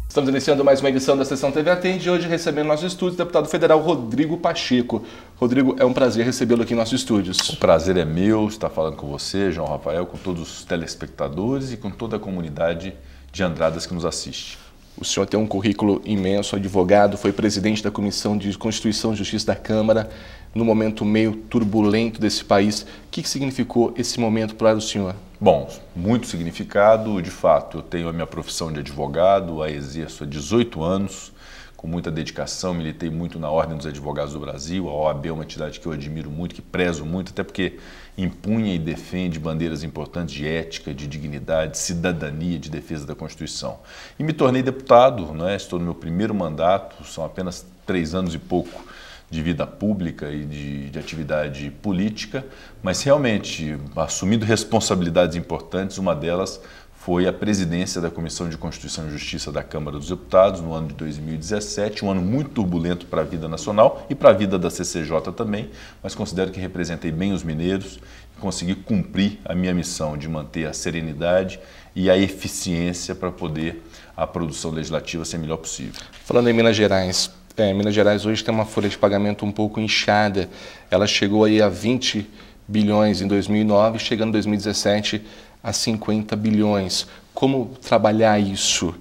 Estamos iniciando mais uma edição da Sessão TV Atende e hoje recebendo em nossos estúdios o deputado federal Rodrigo Pacheco. Rodrigo, é um prazer recebê-lo aqui em nossos estúdios. O prazer é meu estar falando com você, João Rafael, com todos os telespectadores e com toda a comunidade de Andradas que nos assiste. O senhor tem um currículo imenso, advogado, foi presidente da Comissão de Constituição e Justiça da Câmara, no momento meio turbulento desse país. O que significou esse momento para o senhor? Bom, muito significado. De fato, eu tenho a minha profissão de advogado, a exerço há 18 anos, com muita dedicação, militei muito na Ordem dos Advogados do Brasil. A OAB é uma entidade que eu admiro muito, que prezo muito, até porque impunha e defende bandeiras importantes de ética, de dignidade, de cidadania, de defesa da Constituição. E me tornei deputado, estou no meu primeiro mandato, são apenas 3 anos e pouco de vida pública e de atividade política, mas realmente assumindo responsabilidades importantes, uma delas foi a presidência da Comissão de Constituição e Justiça da Câmara dos Deputados no ano de 2017, um ano muito turbulento para a vida nacional e para a vida da CCJ também, mas considero que representei bem os mineiros e consegui cumprir a minha missão de manter a serenidade e a eficiência para poder a produção legislativa ser a melhor possível. Falando em Minas Gerais, Minas Gerais hoje tem uma folha de pagamento um pouco inchada, ela chegou aí a 20 bilhões em 2009, chegando em 2017 a 50 bilhões. Como trabalhar isso?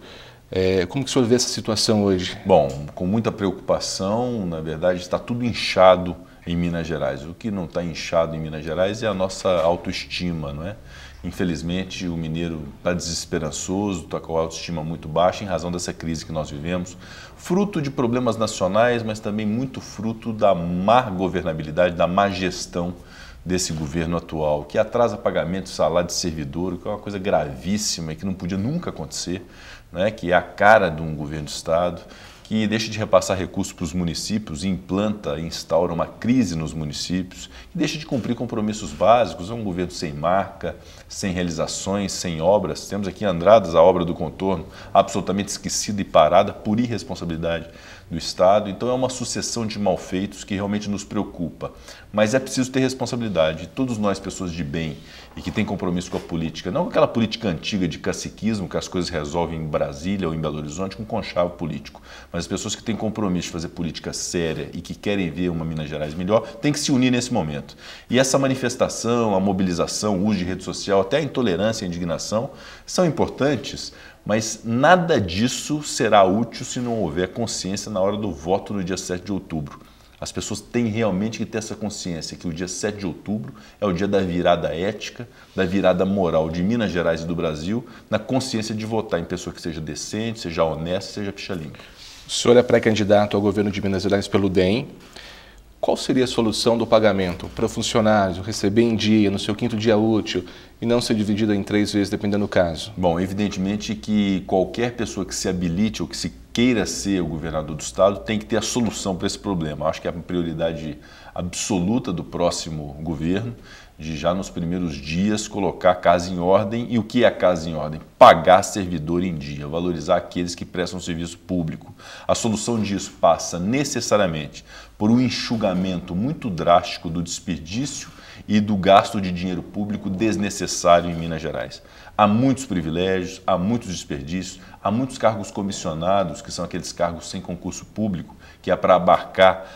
Como que o senhor vê essa situação hoje? Bom, com muita preocupação, na verdade está tudo inchado em Minas Gerais. O que não está inchado em Minas Gerais é a nossa autoestima, não é? Infelizmente o mineiro está desesperançoso, está com a autoestima muito baixa em razão dessa crise que nós vivemos, fruto de problemas nacionais, mas também muito fruto da má governabilidade, da má gestão desse governo atual, que atrasa pagamento de salário de servidor, que é uma coisa gravíssima e que não podia nunca acontecer, que é a cara de um governo de Estado, que deixa de repassar recursos para os municípios, instaura uma crise nos municípios, que deixa de cumprir compromissos básicos. É um governo sem marca, sem realizações, sem obras. Temos aqui em Andradas a obra do contorno, absolutamente esquecida e parada por irresponsabilidade do Estado. Então é uma sucessão de malfeitos que realmente nos preocupa. Mas é preciso ter responsabilidade. Todos nós, pessoas de bem e que têm compromisso com a política, não com aquela política antiga de caciquismo, que as coisas resolvem em Brasília ou em Belo Horizonte com conchavo político, mas as pessoas que têm compromisso de fazer política séria e que querem ver uma Minas Gerais melhor, têm que se unir nesse momento. E essa manifestação, a mobilização, o uso de rede social, até a intolerância e a indignação são importantes, mas nada disso será útil se não houver consciência na hora do voto no dia 7 de outubro. As pessoas têm realmente que ter essa consciência que o dia 7 de outubro é o dia da virada ética, da virada moral de Minas Gerais e do Brasil, na consciência de votar em pessoa que seja decente, seja honesta, seja ficha limpa. O senhor é pré-candidato ao governo de Minas Gerais pelo DEM. Qual seria a solução do pagamento para o funcionário receber em dia, no seu 5º dia útil, e não ser dividido em 3 vezes, dependendo do caso? Bom, evidentemente que qualquer pessoa que se habilite ou que se queira ser o governador do Estado tem que ter a solução para esse problema. Acho que é a prioridade absoluta do próximo governo, de já nos primeiros dias colocar a casa em ordem. E o que é a casa em ordem? Pagar servidor em dia, valorizar aqueles que prestam serviço público. A solução disso passa necessariamente por um enxugamento muito drástico do desperdício e do gasto de dinheiro público desnecessário em Minas Gerais. Há muitos privilégios, há muitos desperdícios, há muitos cargos comissionados, que são aqueles cargos sem concurso público, que é para abarcar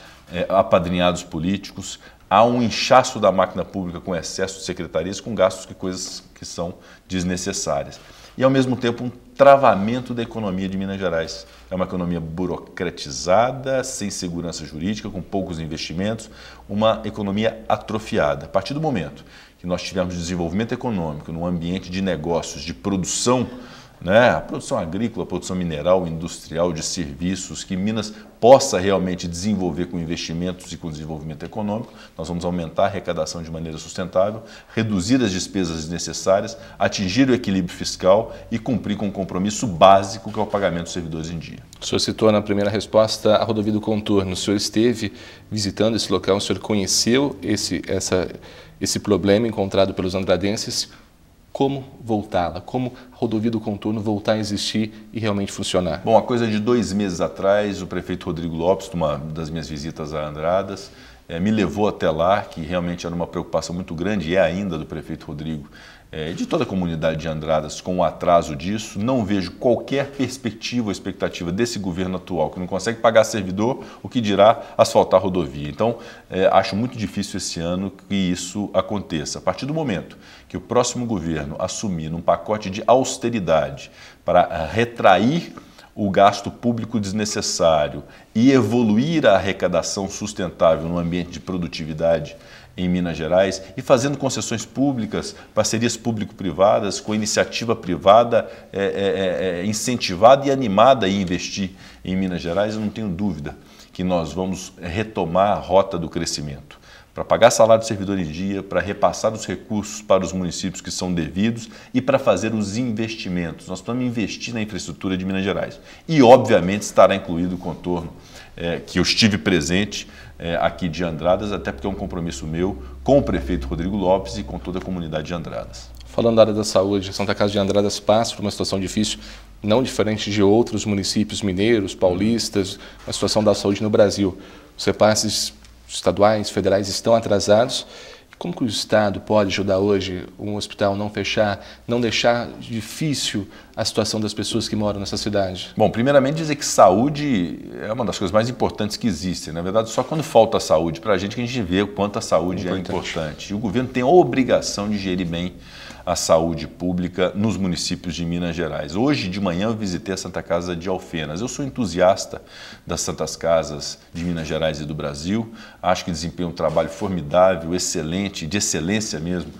apadrinhados políticos. Há um inchaço da máquina pública com excesso de secretarias, com gastos de coisas que são desnecessárias. E, ao mesmo tempo, um travamento da economia de Minas Gerais. É uma economia burocratizada, sem segurança jurídica, com poucos investimentos, uma economia atrofiada. A partir do momento que nós tivermos desenvolvimento econômico num ambiente de negócios, de produção, a produção agrícola, a produção mineral, industrial, de serviços, que Minas possa realmente desenvolver com investimentos e com desenvolvimento econômico, nós vamos aumentar a arrecadação de maneira sustentável, reduzir as despesas desnecessárias, atingir o equilíbrio fiscal e cumprir com o compromisso básico, que é o pagamento dos servidores em dia. O senhor citou na primeira resposta a rodovia do contorno. O senhor esteve visitando esse local, o senhor conheceu esse problema encontrado pelos andradenses. Como voltá-la? Como a rodovia do contorno voltar a existir e realmente funcionar? Bom, a coisa de 2 meses atrás, o prefeito Rodrigo Lopes, numa das minhas visitas a Andradas, me levou até lá, que realmente era uma preocupação muito grande, e é ainda do prefeito Rodrigo, de toda a comunidade de Andradas com o atraso disso. Não vejo qualquer perspectiva ou expectativa desse governo atual, que não consegue pagar servidor, o que dirá asfaltar rodovia. Então, acho muito difícil esse ano que isso aconteça. A partir do momento que o próximo governo assumir um pacote de austeridade para retrair o gasto público desnecessário e evoluir a arrecadação sustentável no ambiente de produtividade em Minas Gerais e fazendo concessões públicas, parcerias público-privadas, com iniciativa privada incentivada e animada a investir em Minas Gerais, eu não tenho dúvida que nós vamos retomar a rota do crescimento. Para pagar salário do servidor em dia, para repassar os recursos para os municípios que são devidos e para fazer os investimentos. Nós precisamos investir na infraestrutura de Minas Gerais. E, obviamente, estará incluído o contorno que eu estive presente aqui de Andradas, até porque é um compromisso meu com o prefeito Rodrigo Lopes e com toda a comunidade de Andradas. Falando da área da saúde, a Santa Casa de Andradas passa por uma situação difícil, não diferente de outros municípios mineiros, paulistas, a situação da saúde no Brasil. Os repasses estaduais, federais estão atrasados. Como que o Estado pode ajudar hoje um hospital não fechar, não deixar difícil a situação das pessoas que moram nessa cidade? Bom, primeiramente dizer que saúde é uma das coisas mais importantes que existem. Na verdade, só quando falta a saúde para a gente que a gente vê o quanto a saúde é importante. E o governo tem a obrigação de gerir bem a saúde pública nos municípios de Minas Gerais. Hoje de manhã eu visitei a Santa Casa de Alfenas. Eu sou entusiasta das Santas Casas de Minas Gerais e do Brasil. Acho que desempenham um trabalho formidável, excelente, de excelência mesmo,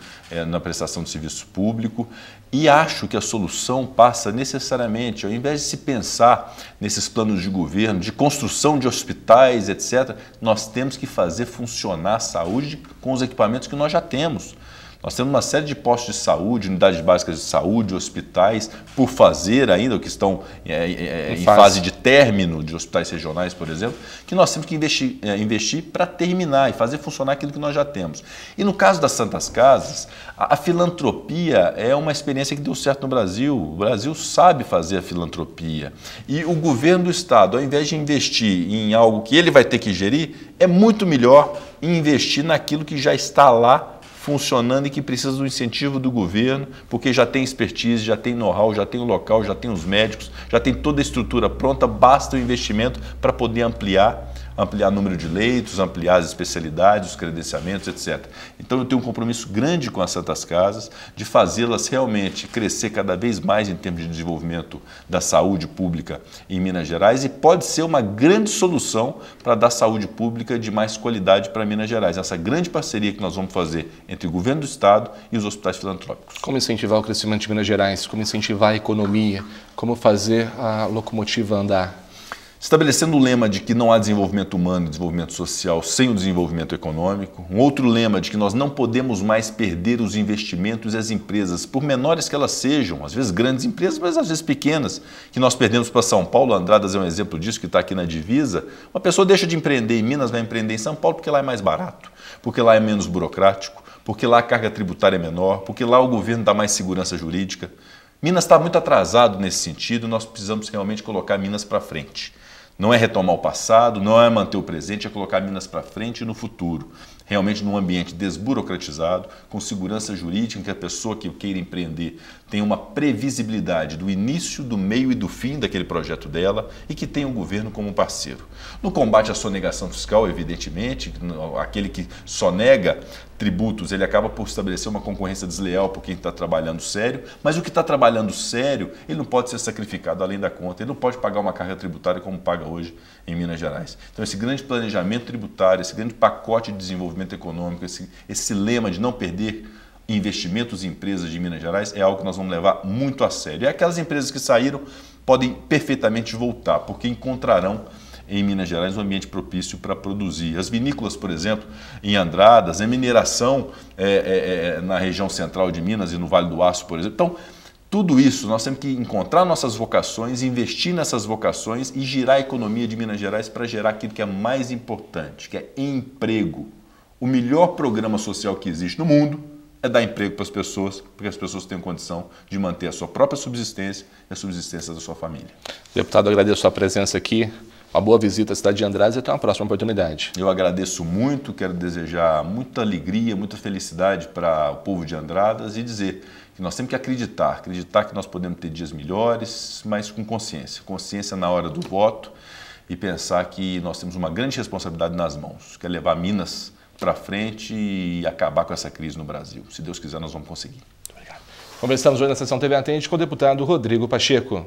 na prestação de serviço público. E acho que a solução passa necessariamente, ao invés de se pensar nesses planos de governo, de construção de hospitais, etc., nós temos que fazer funcionar a saúde com os equipamentos que nós já temos. Nós temos uma série de postos de saúde, unidades básicas de saúde, hospitais, por fazer ainda, que estão em fase de término de hospitais regionais, por exemplo, que nós temos que investir para terminar e fazer funcionar aquilo que nós já temos. E no caso das Santas Casas, a filantropia é uma experiência que deu certo no Brasil. O Brasil sabe fazer a filantropia. E o governo do Estado, ao invés de investir em algo que ele vai ter que gerir, é muito melhor investir naquilo que já está lá funcionando e que precisa do incentivo do governo, porque já tem expertise, já tem know-how, já tem o local, já tem os médicos, já tem toda a estrutura pronta, basta o investimento para poder ampliar o número de leitos, ampliar as especialidades, os credenciamentos, etc. Então eu tenho um compromisso grande com as Santas Casas de fazê-las realmente crescer cada vez mais em termos de desenvolvimento da saúde pública em Minas Gerais e pode ser uma grande solução para dar saúde pública de mais qualidade para Minas Gerais. Essa grande parceria que nós vamos fazer entre o governo do Estado e os hospitais filantrópicos. Como incentivar o crescimento de Minas Gerais? Como incentivar a economia? Como fazer a locomotiva andar? Estabelecendo o lema de que não há desenvolvimento humano e desenvolvimento social sem o desenvolvimento econômico. Um outro lema de que nós não podemos mais perder os investimentos e as empresas, por menores que elas sejam, às vezes grandes empresas, mas às vezes pequenas, que nós perdemos para São Paulo. Andradas é um exemplo disso, que está aqui na divisa. Uma pessoa deixa de empreender em Minas, vai empreender em São Paulo porque lá é mais barato, porque lá é menos burocrático, porque lá a carga tributária é menor, porque lá o governo dá mais segurança jurídica. Minas está muito atrasado nesse sentido, nós precisamos realmente colocar Minas para frente. Não é retomar o passado, não é manter o presente, é colocar Minas para frente e no futuro. Realmente num ambiente desburocratizado, com segurança jurídica, em que a pessoa que queira empreender tenha uma previsibilidade do início, do meio e do fim daquele projeto dela e que tenha o governo como parceiro. No combate à sonegação fiscal, evidentemente, aquele que sonega tributos, ele acaba por estabelecer uma concorrência desleal por quem está trabalhando sério, mas o que está trabalhando sério, ele não pode ser sacrificado além da conta, ele não pode pagar uma carga tributária como paga hoje em Minas Gerais. Então esse grande planejamento tributário, esse grande pacote de desenvolvimento econômico, esse lema de não perder investimentos em empresas de Minas Gerais é algo que nós vamos levar muito a sério. E aquelas empresas que saíram podem perfeitamente voltar, porque encontrarão em Minas Gerais um ambiente propício para produzir. As vinícolas, por exemplo, em Andradas, a mineração na região central de Minas e no Vale do Aço, por exemplo. Então, tudo isso nós temos que encontrar nossas vocações, investir nessas vocações e girar a economia de Minas Gerais para gerar aquilo que é mais importante, que é emprego. O melhor programa social que existe no mundo é dar emprego para as pessoas, porque as pessoas tenham condição de manter a sua própria subsistência e a subsistência da sua família. Deputado, agradeço a sua presença aqui. uma boa visita à cidade de Andradas e até uma próxima oportunidade. Eu agradeço muito, quero desejar muita alegria, muita felicidade para o povo de Andradas e dizer que nós temos que acreditar que nós podemos ter dias melhores, mas com consciência. Consciência na hora do voto e pensar que nós temos uma grande responsabilidade nas mãos, que é levar Minas para frente e acabar com essa crise no Brasil. Se Deus quiser, nós vamos conseguir. Obrigado. Conversamos hoje na sessão TV Atende com o deputado Rodrigo Pacheco.